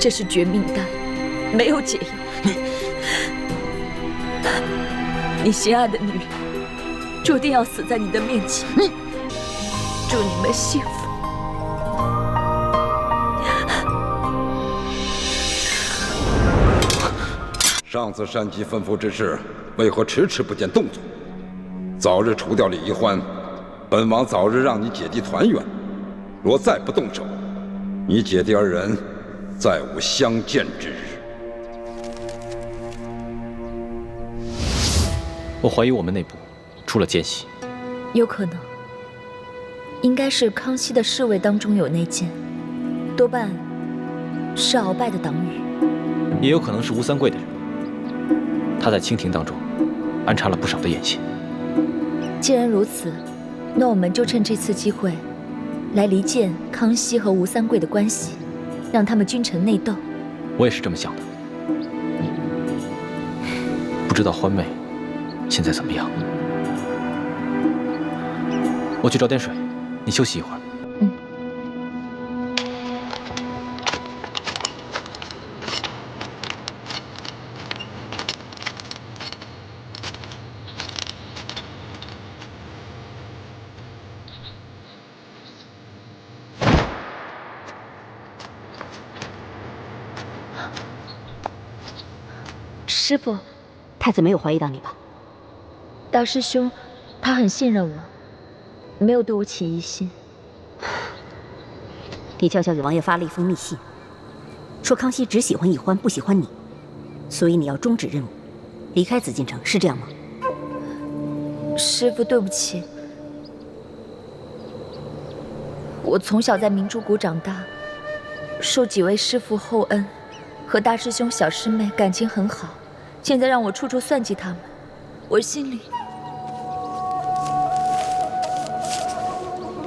这是绝命丹，没有解药。你心爱的女人注定要死在你的面前。祝你们幸福。上次单姬吩咐之事，为何迟迟不见动作？早日除掉李易欢，本王早日让你姐弟团圆。若再不动手，你姐弟二人再无相见之日。我怀疑我们内部出了奸细，有可能，应该是康熙的侍卫当中有内奸，多半是鳌拜的党羽，也有可能是吴三桂的人。他在清廷当中安插了不少的眼线。既然如此，那我们就趁这次机会，来离间康熙和吴三桂的关系，让他们君臣内斗。我也是这么想的。不知道欢妹现在怎么样？我去找点水，你休息一会儿。师傅，太子没有怀疑到你吧？大师兄，他很信任我，没有对我起疑心。你悄悄给王爷发了一封密信，说康熙只喜欢易欢，不喜欢你，所以你要终止任务，离开紫禁城，是这样吗？师傅，对不起，我从小在明珠谷长大，受几位师傅厚恩，和大师兄、小师妹感情很好。现在让我处处算计他们，我心里……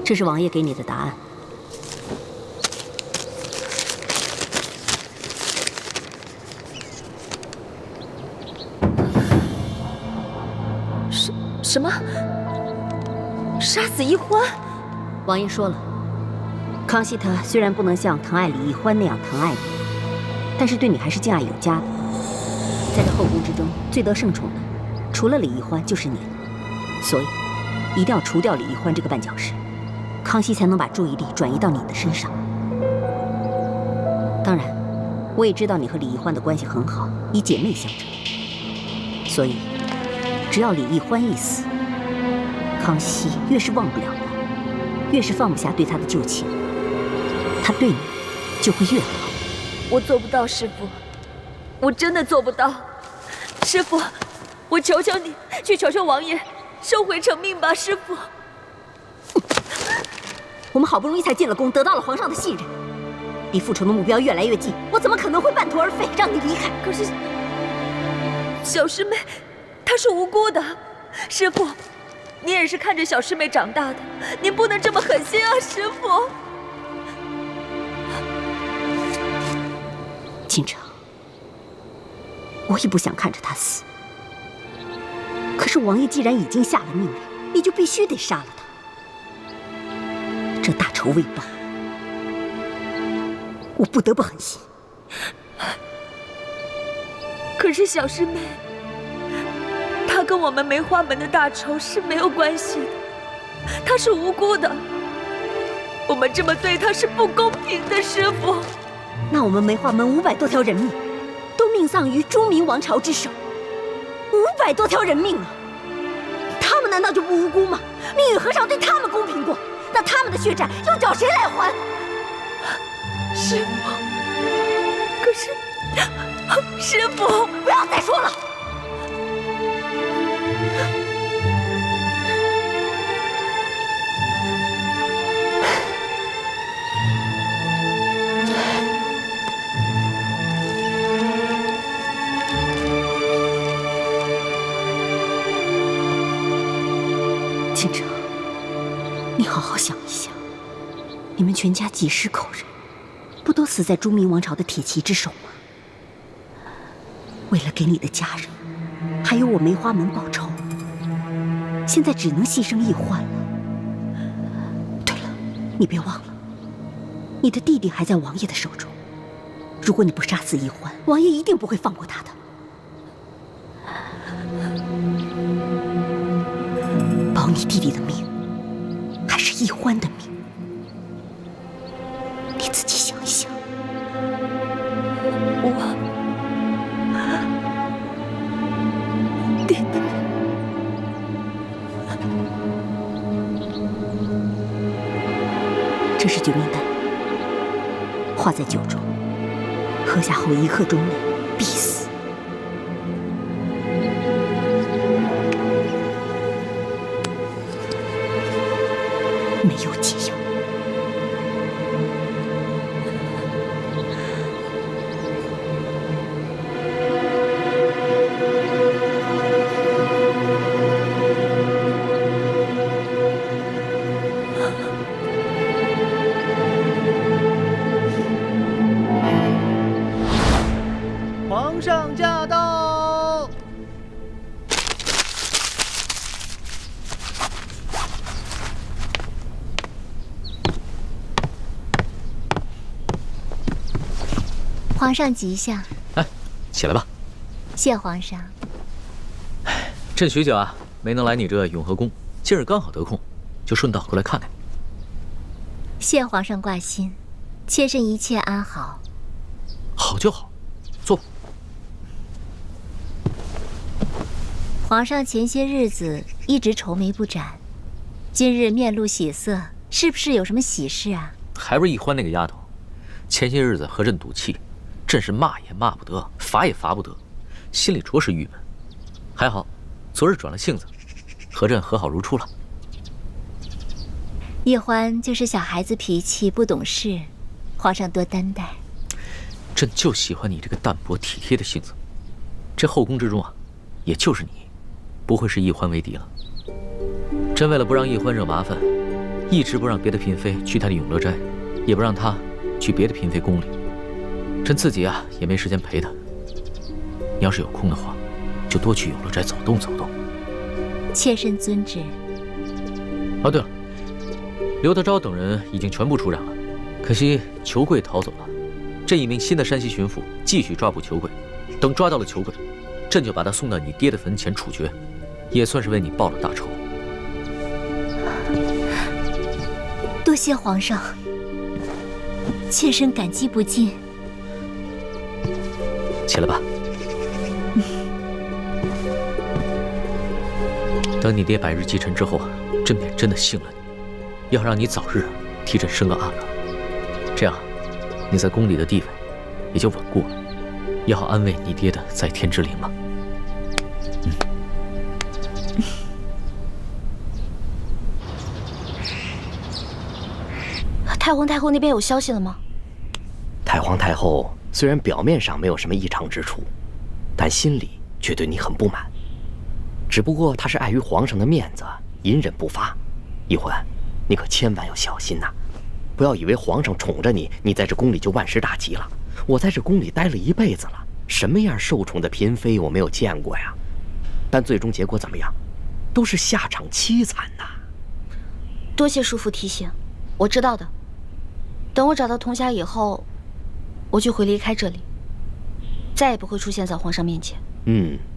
这是王爷给你的答案。什么？杀死易欢？王爷说了，康熙他虽然不能像疼爱李易欢那样疼爱你，但是对你还是敬爱有加的。在这后宫之中，最得圣宠的，除了李易欢就是你了。所以，一定要除掉李易欢这个绊脚石，康熙才能把注意力转移到你的身上。当然，我也知道你和李易欢的关系很好，以姐妹相称。所以，只要李易欢一死，康熙越是忘不了他，越是放不下对他的旧情，他对你就会越好。我做不到，师父。我真的做不到，师父，我求求你，去求求王爷，收回成命吧，师父。我们好不容易才进了宫，得到了皇上的信任，离复仇的目标越来越近，我怎么可能会半途而废，让你离开？可是，小师妹，她是无辜的，师父，你也是看着小师妹长大的，您不能这么狠心啊，师父。锦城。我也不想看着他死，可是王爷既然已经下了命令，你就必须得杀了他。这大仇未报，我不得不狠心。可是小师妹，她跟我们梅花门的大仇是没有关系的，她是无辜的，我们这么对她是不公平的，师父。那我们梅花门500多条人命，都命丧于朱明王朝之手，500多条人命啊！他们难道就不无辜吗？命运何尝对他们公平过？那他们的血债又找谁来还？师父，可是，师父，不要再说了。清城，你好好想一想，你们全家几十口人，不都死在朱明王朝的铁骑之手吗？为了给你的家人，还有我梅花门报仇，现在只能牺牲易欢了。对了，你别忘了，你的弟弟还在王爷的手中，如果你不杀死易欢，王爷一定不会放过他的。保你弟弟的命，还是易欢的命？你自己想一想。弟弟，这是救命丹，化在酒中，喝下后1刻钟内必死。没有解药。皇上驾到！皇上吉祥。哎，起来吧。谢皇上。朕许久啊，没能来你这永和宫，今儿刚好得空，就顺道过来看看你。谢皇上挂心，妾身一切安好。好就好，坐吧。皇上前些日子一直愁眉不展，今日面露喜色，是不是有什么喜事啊？还不是易欢那个丫头，前些日子和朕赌气，朕是骂也骂不得，罚也罚不得，心里着实郁闷。还好，昨日转了性子，和朕和好如初了。易欢就是小孩子脾气，不懂事，皇上多担待。朕就喜欢你这个淡泊体贴的性子。这后宫之中啊，也就是你，不会是易欢为敌了。朕为了不让易欢惹麻烦，一直不让别的嫔妃去她的永乐斋，也不让她去别的嫔妃宫里。朕自己啊，也没时间陪她。你要是有空的话，就多去永乐斋走动走动。妾身遵旨。哦，对了，刘德昭等人已经全部出斩了，可惜裘贵逃走了。朕已命新的山西巡抚继续抓捕裘贵，等抓到了裘贵，朕就把他送到你爹的坟前处决，也算是为你报了大仇。多谢皇上，妾身感激不尽。起来吧。等你爹百日继辰之后啊，朕便真的信了你，要让你早日替朕生个阿哥，这样你在宫里的地位也就稳固了，也好安慰你爹的在天之灵嘛。太皇太后那边有消息了吗？太皇太后虽然表面上没有什么异常之处，但心里却对你很不满。只不过她是碍于皇上的面子，隐忍不发。易欢，你可千万要小心呐！不要以为皇上宠着你，你在这宫里就万事大吉了。我在这宫里待了一辈子了，什么样受宠的嫔妃我没有见过呀？但最终结果怎么样，都是下场凄惨呐。多谢叔父提醒，我知道的。等我找到铜匣以后，我就会离开这里，再也不会出现在皇上面前。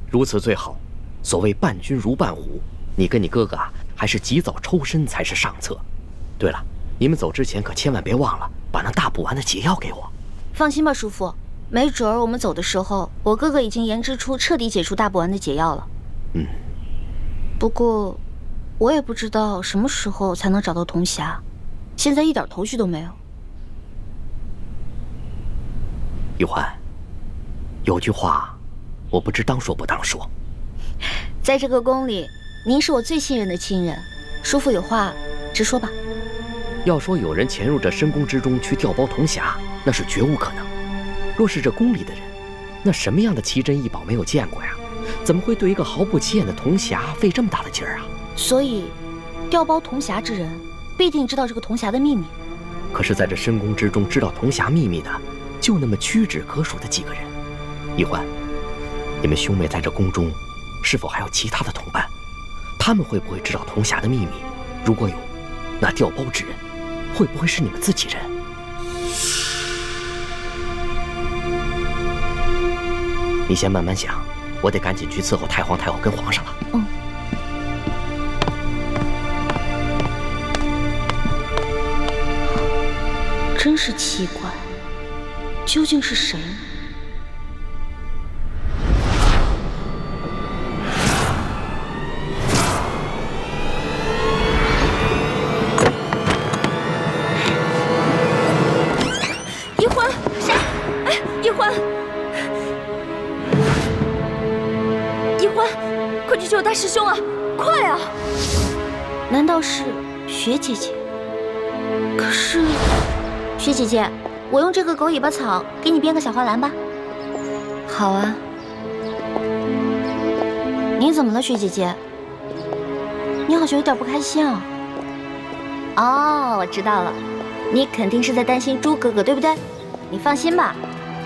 如此最好。所谓伴君如伴虎，你跟你哥哥啊，还是及早抽身才是上策。对了，你们走之前可千万别忘了把那大补丸的解药给我。放心吧，叔父，没准儿我们走的时候，我哥哥已经研制出彻底解除大补丸的解药了。不过，我也不知道什么时候才能找到铜匣，现在一点头绪都没有。玉欢，有句话，我不知当说不当说。在这个宫里，您是我最信任的亲人，叔父有话直说吧。要说有人潜入这深宫之中去调包铜匣，那是绝无可能。若是这宫里的人，那什么样的奇珍异宝没有见过呀？怎么会对一个毫不起眼的铜匣费这么大的劲儿啊？所以，调包铜匣之人必定知道这个铜匣的秘密。可是，在这深宫之中知道铜匣秘密的，就那么屈指可数的几个人。易欢，你们兄妹在这宫中，是否还有其他的同伴？他们会不会知道铜匣的秘密？如果有，那调包之人会不会是你们自己人？你先慢慢想，我得赶紧去伺候太皇太后跟皇上了。真是奇怪，究竟是谁呢？一欢，谁？哎，一欢，一欢，快去救大师兄啊！快啊！难道是雪姐姐？可是，雪姐姐，我用这个狗尾巴草给你编个小花篮吧。好啊。你怎么了，雪姐姐？你好像有点不开心啊。哦，我知道了，你肯定是在担心猪哥哥，对不对？你放心吧，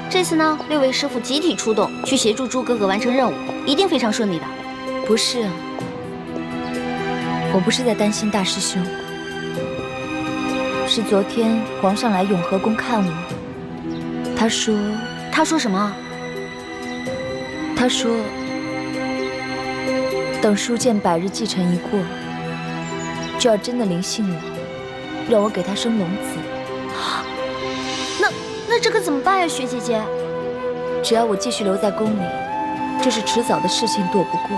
这次呢，6位师傅集体出动去协助猪哥哥完成任务，一定非常顺利的。不是，我不是在担心大师兄。是昨天皇上来永和宫看我，他说什么？他说等书剑100日继承一过，就要真的临幸我，让我给他生龙子。那这可怎么办呀，雪姐姐？只要我继续留在宫里，这是迟早的事情，躲不过。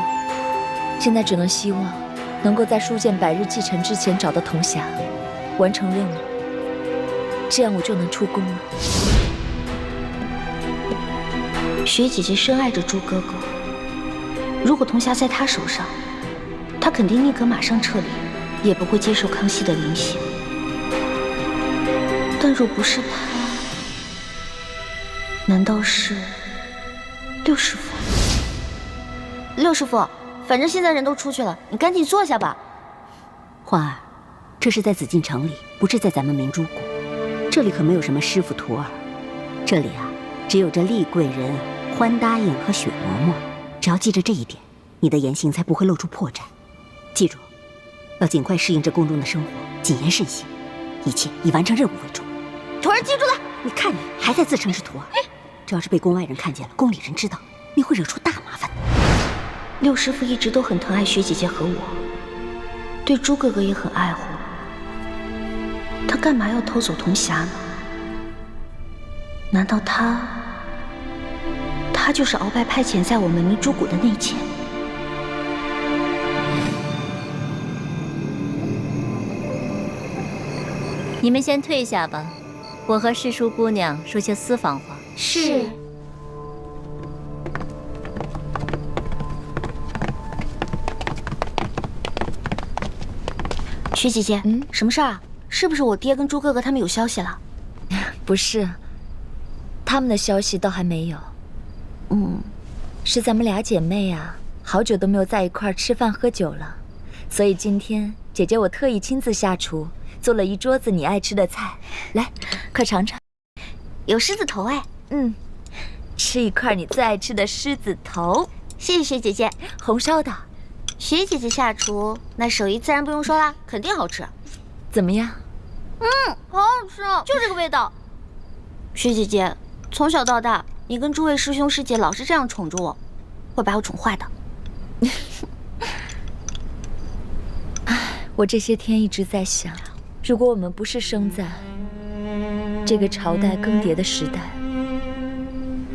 现在只能希望能够在书剑100日继承之前找到铜匣，完成任务，这样我就能出宫了。雪姐姐深爱着猪哥哥，如果铜匣在她手上，她肯定宁可马上撤离，也不会接受康熙的临幸。但若不是她，难道是六师傅？六师傅，反正现在人都出去了，你赶紧坐下吧。花儿，这是在紫禁城里，不是在咱们明珠谷。这里可没有什么师傅徒儿，这里啊，只有这厉贵人、欢答应和雪嬷嬷。只要记着这一点，你的言行才不会露出破绽。记住，要尽快适应这宫中的生活，谨言慎行，一切以完成任务为主。徒儿记住了。你看你还在自称是徒儿，这要是被宫外人看见了，宫里人知道，你会惹出大麻烦的。六师傅一直都很疼爱雪姐姐和我，对猪哥哥也很爱护。他干嘛要偷走铜匣呢？难道他就是鳌拜派遣在我们明珠谷的内奸？你们先退下吧，我和世淑姑娘说些私房话。是。雪姐姐，什么事儿啊？是不是我爹跟猪哥哥他们有消息了？不是，他们的消息倒还没有。是咱们俩姐妹啊，好久都没有在一块儿吃饭喝酒了，所以今天姐姐我特意亲自下厨，做了一桌子你爱吃的菜，来，快尝尝。有狮子头哎。吃一块你最爱吃的狮子头。谢谢雪姐姐。红烧的。雪姐姐下厨，那手艺自然不用说啦，肯定好吃。怎么样？好好吃，就这个味道。雪姐姐，从小到大，你跟诸位师兄师姐老是这样宠着我，会把我宠坏的。我这些天一直在想，如果我们不是生在这个朝代更迭的时代，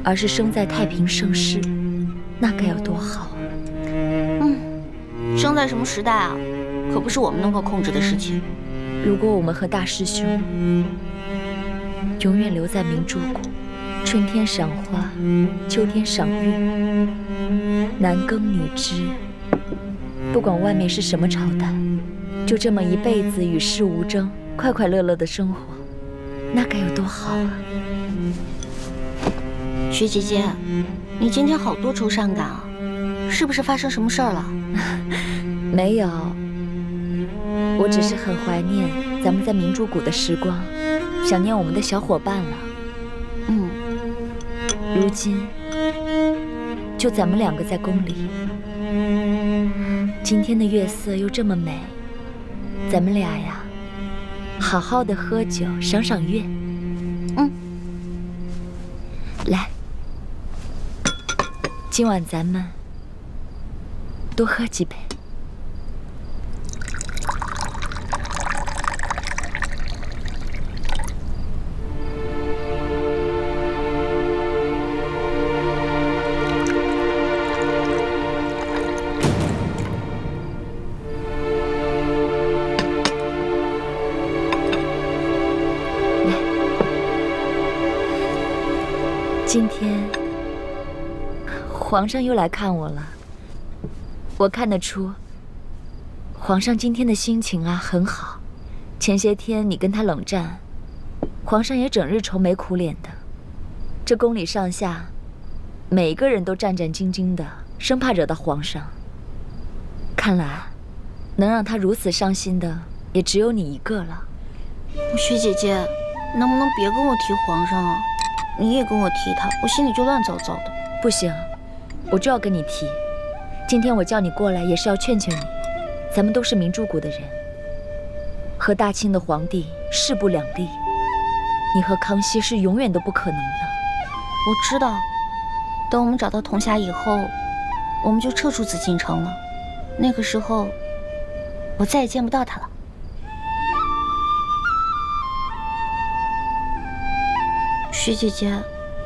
而是生在太平盛世，那该有多好啊！生在什么时代啊，可不是我们能够控制的事情。如果我们和大师兄永远留在明珠谷，春天赏花，秋天赏月，男耕女织，不管外面是什么朝代，就这么一辈子与世无争，快快乐乐的生活，那该有多好啊！雪姐姐，你今天好多愁善感啊，是不是发生什么事儿了？没有，我只是很怀念咱们在明珠谷的时光，想念我们的小伙伴了。如今就咱们两个在宫里，今天的月色又这么美，咱们俩呀，好好的喝酒，赏赏月。来。今晚咱们多喝几杯。今天皇上又来看我了，我看得出，皇上今天的心情啊很好。前些天你跟他冷战，皇上也整日愁眉苦脸的。这宫里上下，每个人都战战兢兢的，生怕惹到皇上。看来，能让他如此伤心的，也只有你一个了。薛姐姐，能不能别跟我提皇上啊？你也跟我提他，我心里就乱糟糟的。不行，我就要跟你提。今天我叫你过来，也是要劝劝你。咱们都是明珠谷的人，和大清的皇帝势不两立，你和康熙是永远都不可能的。我知道，等我们找到铜匣以后，我们就撤出紫禁城了。那个时候，我再也见不到他了。薛姐姐，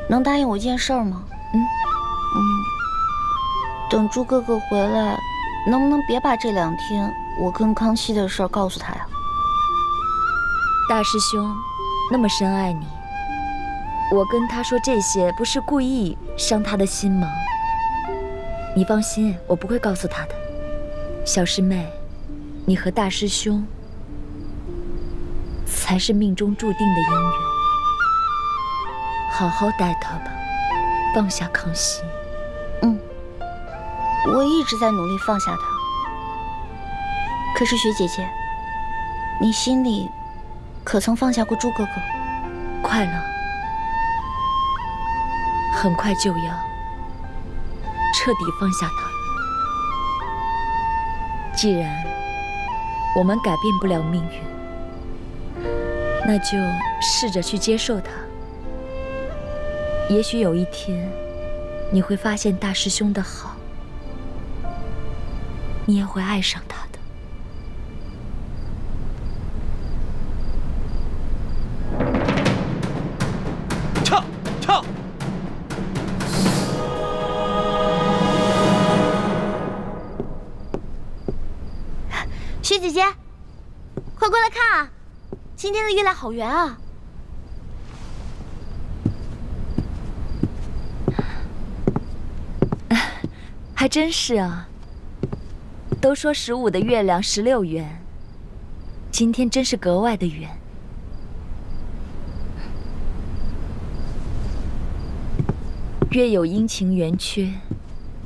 能答应我一件事吗？等朱哥哥回来，能不能别把这2天我跟康熙的事儿告诉他呀？大师兄那么深爱你，我跟他说这些不是故意伤他的心吗？你放心，我不会告诉他的。小师妹，你和大师兄才是命中注定的姻缘。好好待他吧，放下康熙。我一直在努力放下他。可是薛姐姐，你心里可曾放下过朱哥哥？快了，很快就要彻底放下他了。既然我们改变不了命运，那就试着去接受它。也许有一天，你会发现大师兄的好，你也会爱上他的。撤！薛姐姐，快过来看啊！今天的月亮好圆啊！还真是啊，都说15的月亮16圆，今天真是格外的圆。月有阴晴圆缺，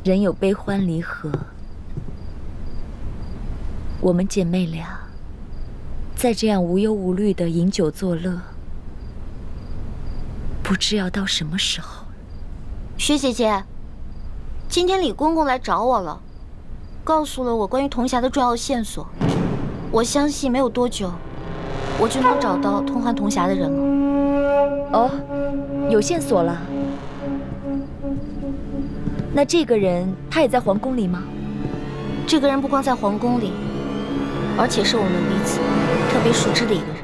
人有悲欢离合。我们姐妹俩再这样无忧无虑的饮酒作乐，不知要到什么时候。薛姐姐，今天李公公来找我了，告诉了我关于铜匣的重要线索。我相信没有多久，我就能找到通还铜匣的人了。哦，有线索了。那这个人他也在皇宫里吗？这个人不光在皇宫里，而且是我们彼此特别熟知的一个人。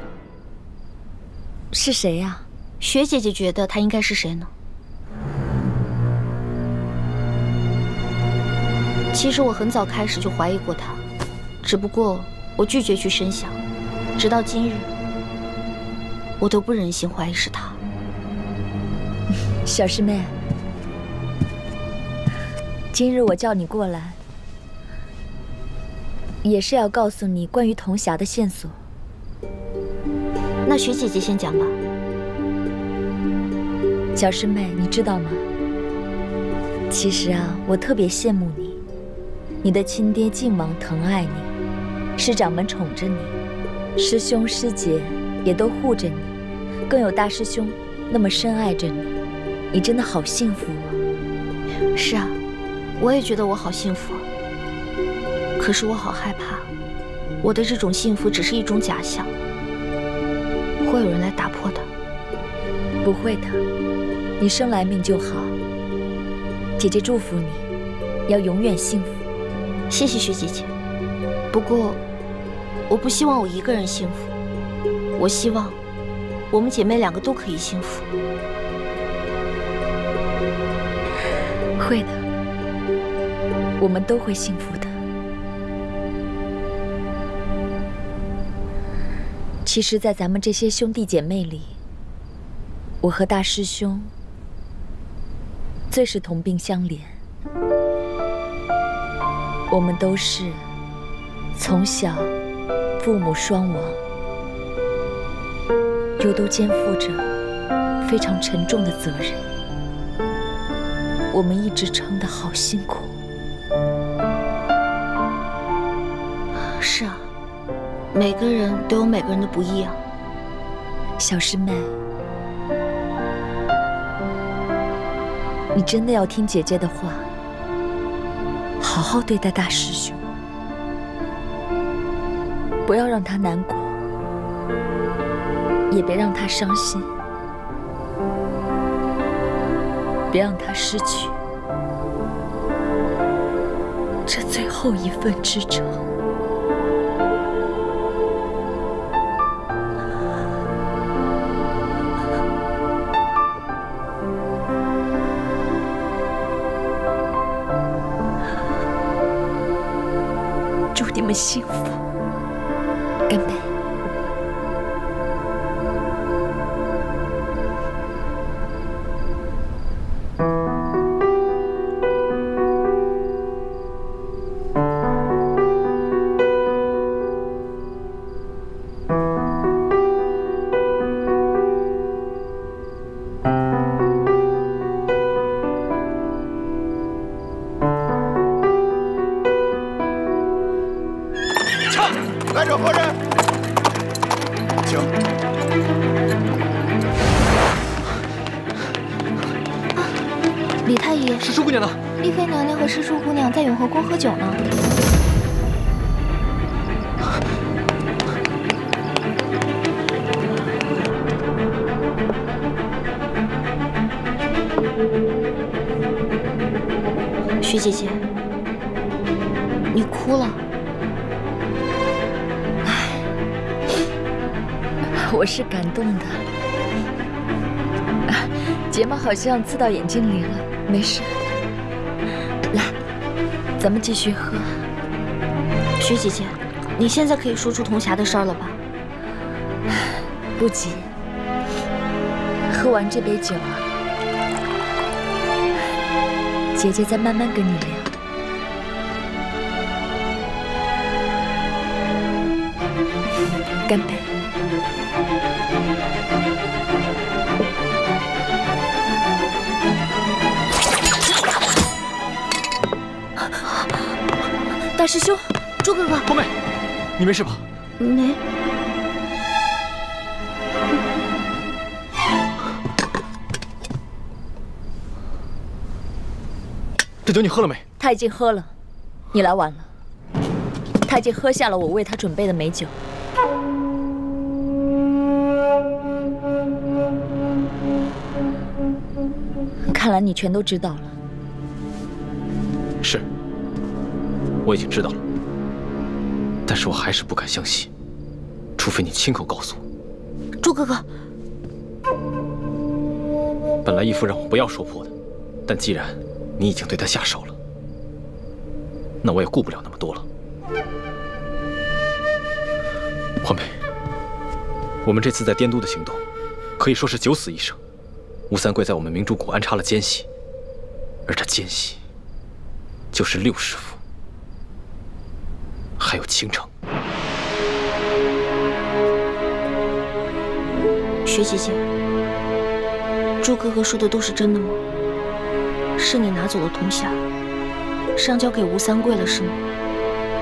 是谁呀？薛姐姐觉得他应该是谁呢？其实我很早开始就怀疑过他，只不过我拒绝去深想，直到今日，我都不忍心怀疑是他。小师妹，今日我叫你过来，也是要告诉你关于铜匣的线索。那薛姐姐先讲吧。小师妹，你知道吗？其实啊，我特别羡慕你。你的亲爹靖王疼爱你，师长们宠着你，师兄师姐也都护着你，更有大师兄那么深爱着你，你真的好幸福啊！是啊，我也觉得我好幸福啊。可是我好害怕，我的这种幸福只是一种假象，会有人来打破它。不会的，你生来命就好，姐姐祝福你，要永远幸福。谢谢薛姐姐。不过，我不希望我一个人幸福，我希望我们姐妹2个都可以幸福。会的，我们都会幸福的。其实，在咱们这些兄弟姐妹里，我和大师兄最是同病相怜。我们都是从小父母双亡，又都肩负着非常沉重的责任。我们一直撑得好辛苦。是啊，每个人都有每个人的不易啊。小师妹，你真的要听姐姐的话，好好对待大师兄，不要让他难过，也别让他伤心，别让他失去这最后一份支撑。祝你们幸福，干杯！来者何人？请。李太医，师叔姑娘呢？丽妃娘娘和师叔姑娘在永和宫喝酒呢。薛姐姐，你哭了。我是感动的，睫毛好像刺到眼睛里了，没事。来，咱们继续喝。薛姐姐，你现在可以说出童霞的事儿了吧？不急，喝完这杯酒啊，姐姐再慢慢跟你聊。干杯！大师兄，朱哥哥，光妹，你没事吧？没。这酒你喝了没？他已经喝了，你来晚了。他已经喝下了我为他准备的美酒。看来你全都知道了。是，我已经知道了，但是我还是不敢相信，除非你亲口告诉我。朱哥哥，本来义父让我不要说破的，但既然你已经对他下手了，那我也顾不了那么多了。欢梅，我们这次在滇都的行动，可以说是九死一生。吴三桂在我们明珠谷安插了奸细，而这奸细就是六师傅，还有倾城。薛姐姐，朱哥哥说的都是真的吗？是你拿走了童霞，上交给吴三桂了，是吗？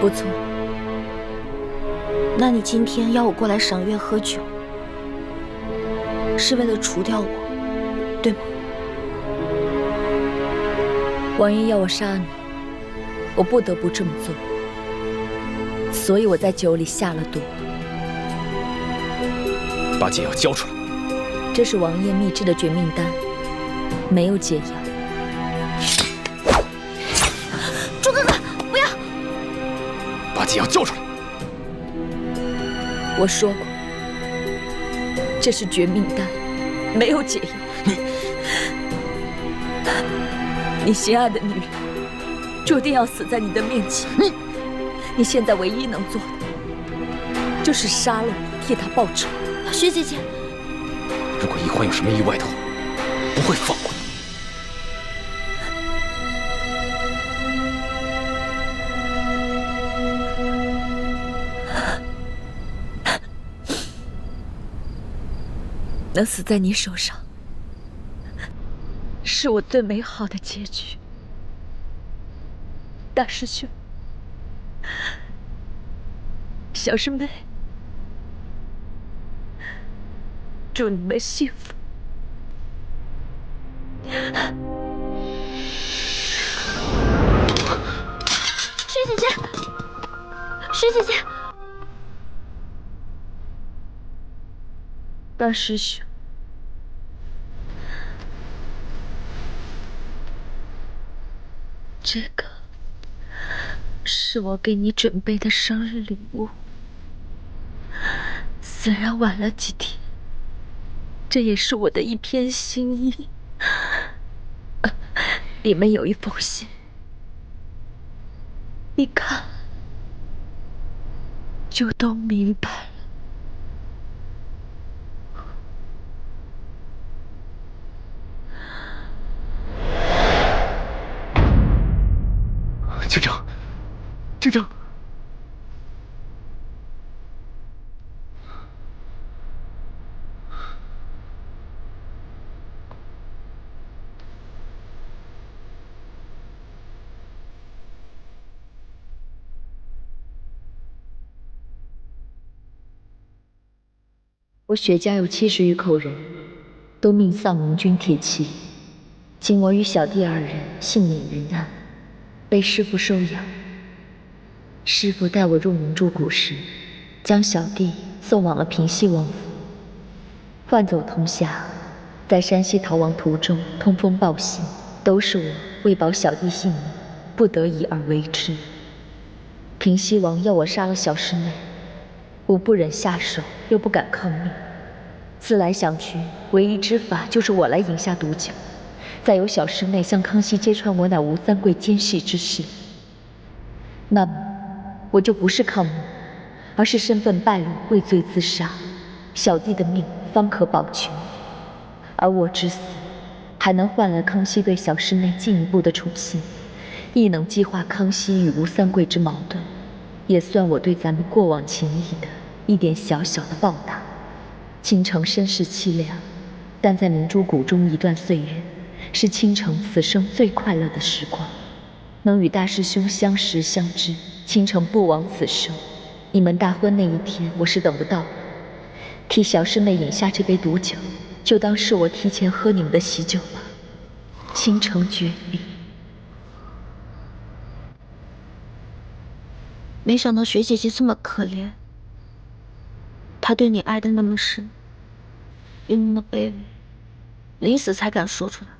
不错。那你今天邀我过来赏月喝酒，是为了除掉我，对吗？王爷要我杀你，我不得不这么做，所以我在酒里下了毒。把解药交出来！这是王爷秘制的绝命丹，没有解药。楚哥哥，不要！把解药交出来！我说过，这是绝命丹，没有解药。你心爱的女人注定要死在你的面前。你现在唯一能做的，就是杀了我，替她报仇。雪姐姐，如果易欢有什么意外的话，不会放过你。能死在你手上，是我最美好的结局。大师兄，小师妹，祝你们幸福。雪姐姐，雪姐姐，大师兄，这个是我给你准备的生日礼物。虽然晚了几天，这也是我的一片心意。里面有一封信，你看，就都明白了。青城，青城。我雪家有70余口人，都命丧明军铁骑。仅我与小弟2人幸免云安，被师父收养。师父带我入明珠谷时，将小弟送往了平西王府。换走铜匣，在山西逃亡途中通风报信，都是我为保小弟性命，不得已而为之。平西王要我杀了小师妹，我不忍下手，又不敢抗命。思来想去，唯一之法就是我来饮下毒酒，再由小师妹向康熙揭穿我乃吴三桂奸细之事。那么，我就不是抗命，而是身份败露，畏罪自杀，小弟的命方可保全。而我之死，还能换来康熙对小师妹进一步的宠幸，亦能激化康熙与吴三桂之矛盾，也算我对咱们过往情谊的一点小小的报答。倾城身世凄凉，但在明珠谷中一段岁月，是倾城此生最快乐的时光。能与大师兄相识相知，倾城不枉此生。你们大婚那一天，我是等不到的。替小师妹饮下这杯毒酒，就当是我提前喝你们的喜酒吧。倾城绝笔。没想到雪姐姐这么可怜，她对你爱的那么深，又那么卑微，临死才敢说出来。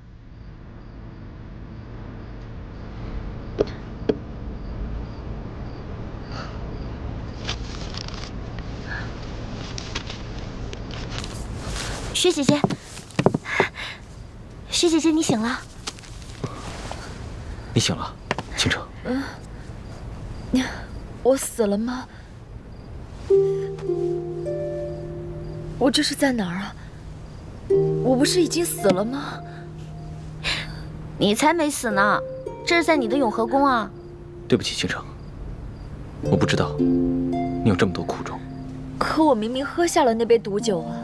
雪姐姐，雪姐姐，你醒了。你醒了，倾城。我死了吗？我这是在哪儿啊？我不是已经死了吗？你才没死呢，这是在你的永和宫啊。对不起，倾城，我不知道你有这么多苦衷。可我明明喝下了那杯毒酒啊！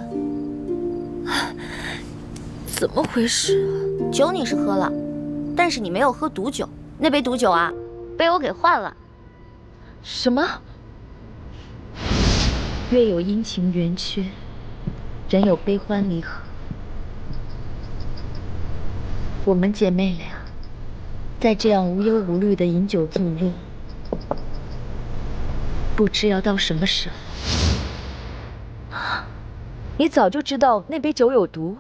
怎么回事啊？酒你是喝了，但是你没有喝毒酒。那杯毒酒啊，被我给换了。什么？月有阴晴圆缺，人有悲欢离合。我们姐妹俩，在这样无忧无虑的饮酒度日，不知要到什么时候。你早就知道那杯酒有毒？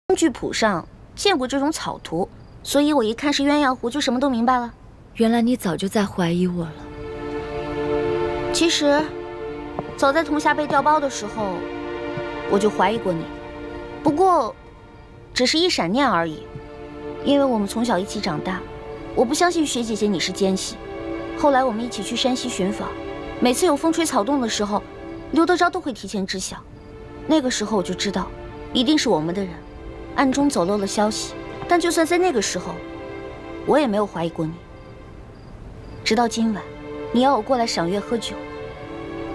工具谱上见过这种草图，所以我一看是鸳鸯湖就什么都明白了。原来你早就在怀疑我了。其实，早在铜匣被调包的时候，我就怀疑过你，不过，只是一闪念而已。因为我们从小一起长大，我不相信薛姐姐你是奸细。后来我们一起去山西寻访，每次有风吹草动的时候，刘德昭都会提前知晓。那个时候我就知道，一定是我们的人暗中走漏了消息。但就算在那个时候，我也没有怀疑过你。直到今晚，你要我过来赏月喝酒。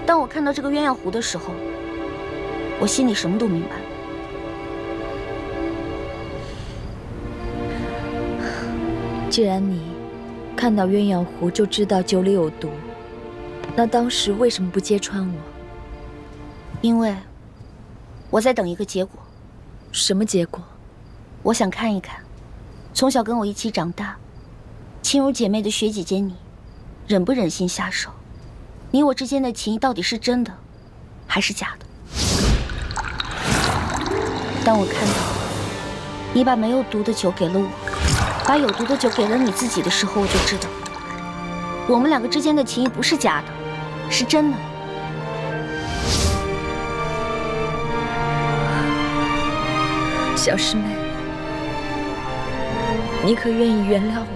当我看到这个鸳鸯湖的时候，我心里什么都明白了。既然你看到鸳鸯湖就知道酒里有毒，那当时为什么不揭穿我？因为我在等一个结果。什么结果？我想看一看，从小跟我一起长大、亲如姐妹的薛姐姐你，忍不忍心下手？你我之间的情谊到底是真的，还是假的？当我看到你把没有毒的酒给了我，把有毒的酒给了你自己的时候，我就知道，我们两个之间的情谊不是假的，是真的。小师妹，你可愿意原谅我？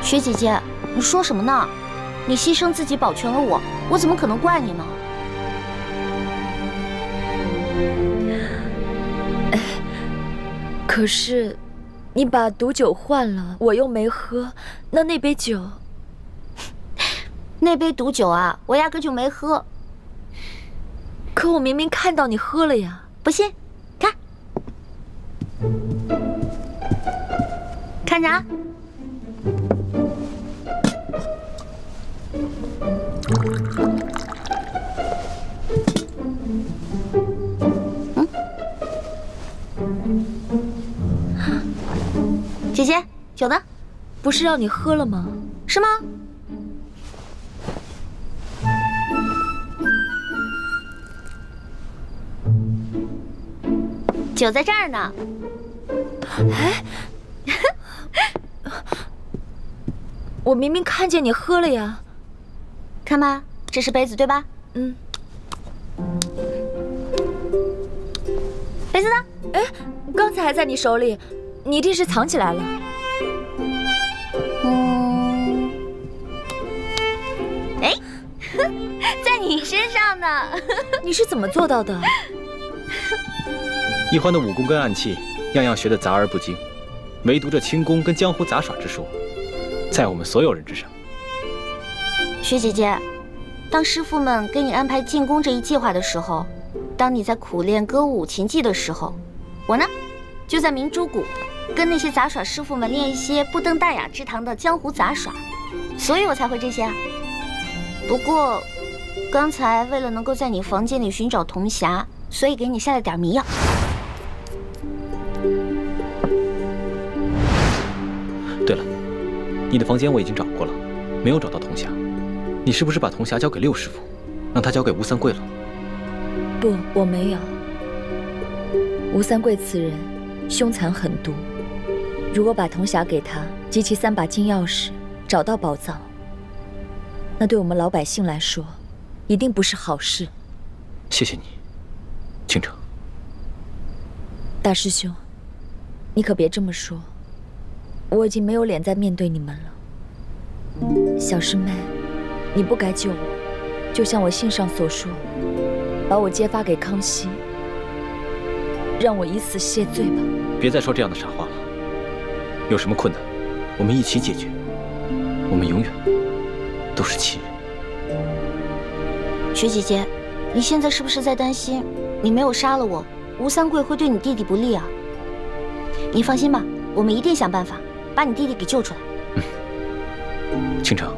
薛姐姐，你说什么呢？你牺牲自己保全了我，我怎么可能怪你呢？可是，你把毒酒换了，我又没喝，那杯酒，那杯毒酒啊，我压根就没喝。可我明明看到你喝了呀！不信，看，看着啊。姐姐，酒呢？不是让你喝了吗？是吗？酒在这儿呢。哎，我明明看见你喝了呀。看吧，这是杯子对吧？嗯。杯子呢？哎，刚才还在你手里，你一定是藏起来了。哎，在你身上呢。你是怎么做到的？易欢的武功跟暗器，样样学得杂而不精，唯独这轻功跟江湖杂耍之术，在我们所有人之上。薛姐姐，当师傅们给你安排进宫这一计划的时候，当你在苦练歌舞琴技的时候，我呢，就在明珠谷跟那些杂耍师傅们练一些不登大雅之堂的江湖杂耍，所以我才会这些啊。不过，刚才为了能够在你房间里寻找铜匣，所以给你下了点迷药。对了，你的房间我已经找过了，没有找到铜匣。你是不是把铜匣交给六师傅，让他交给吴三桂了？不，我没有。吴三桂此人凶残狠毒，如果把铜匣给他及其3把金钥匙，找到宝藏，那对我们老百姓来说，一定不是好事。谢谢你，倾城。大师兄，你可别这么说，我已经没有脸再面对你们了。小师妹，你不该救我，就像我信上所说，把我揭发给康熙，让我以死谢罪吧。别再说这样的傻话了。有什么困难，我们一起解决。我们永远都是亲人。薛姐姐，你现在是不是在担心，你没有杀了我，吴三桂会对你弟弟不利啊？你放心吧，我们一定想办法把你弟弟给救出来。倾城，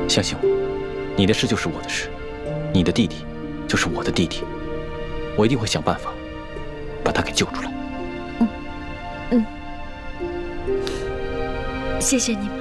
相信我，你的事就是我的事，你的弟弟就是我的弟弟，我一定会想办法把他给救出来。谢谢你们。